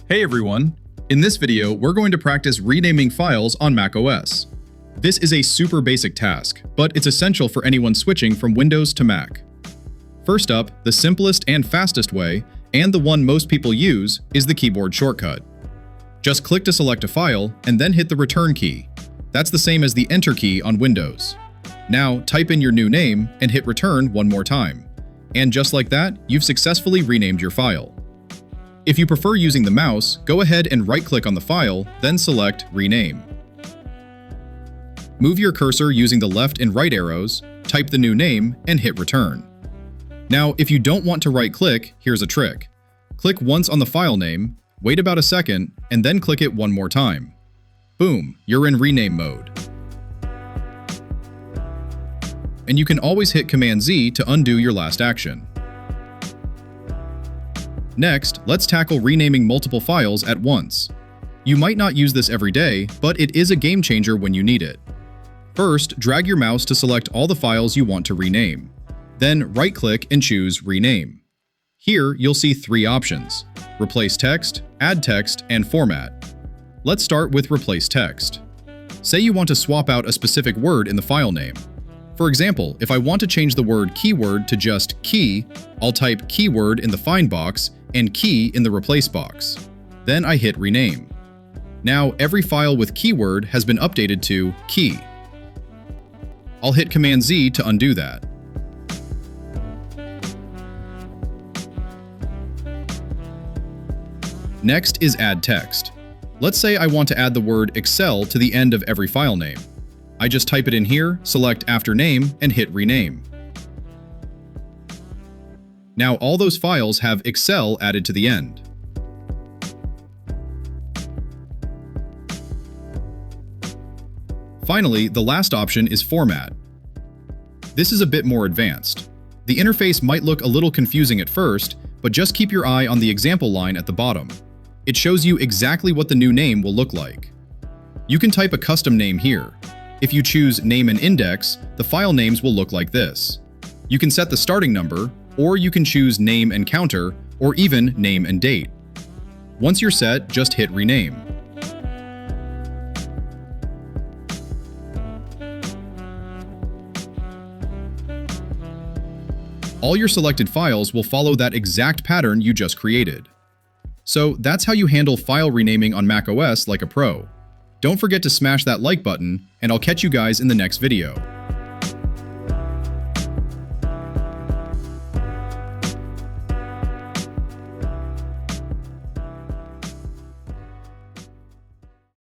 Hey everyone! In this video, we're going to practice renaming files on macOS. This is a super basic task, but it's essential for anyone switching from Windows to Mac. First up, the simplest and fastest way, and the one most people use, is the keyboard shortcut. Just click to select a file, and then hit the return key. That's the same as the enter key on Windows. Now, type in your new name and hit return one more time. And just like that, you've successfully renamed your file. If you prefer using the mouse, go ahead and right-click on the file, then select Rename. Move your cursor using the left and right arrows, type the new name, and hit Return. Now, if you don't want to right-click, here's a trick. Click once on the file name, wait about a second, and then click it one more time. Boom, you're in rename mode. And you can always hit Command-Z to undo your last action. Next, let's tackle renaming multiple files at once. You might not use this every day, but it is a game changer when you need it. First, drag your mouse to select all the files you want to rename. Then right-click and choose Rename. Here, you'll see three options: Replace Text, Add Text, and Format. Let's start with Replace Text. Say you want to swap out a specific word in the file name. For example, if I want to change the word keyword to just key, I'll type keyword in the find box and key in the replace box. Then I hit rename. Now every file with keyword has been updated to key. I'll hit Command-Z to undo that. Next is add text. Let's say I want to add the word Excel to the end of every file name. I just type it in here, select after name, and hit rename. Now all those files have Excel added to the end. Finally, the last option is Format. This is a bit more advanced. The interface might look a little confusing at first, but just keep your eye on the example line at the bottom. It shows you exactly what the new name will look like. You can type a custom name here. If you choose Name and Index, the file names will look like this. You can set the starting number, or you can choose Name and Counter, or even Name and Date. Once you're set, just hit Rename. All your selected files will follow that exact pattern you just created. So that's how you handle file renaming on macOS like a pro. Don't forget to smash that like button, and I'll catch you guys in the next video.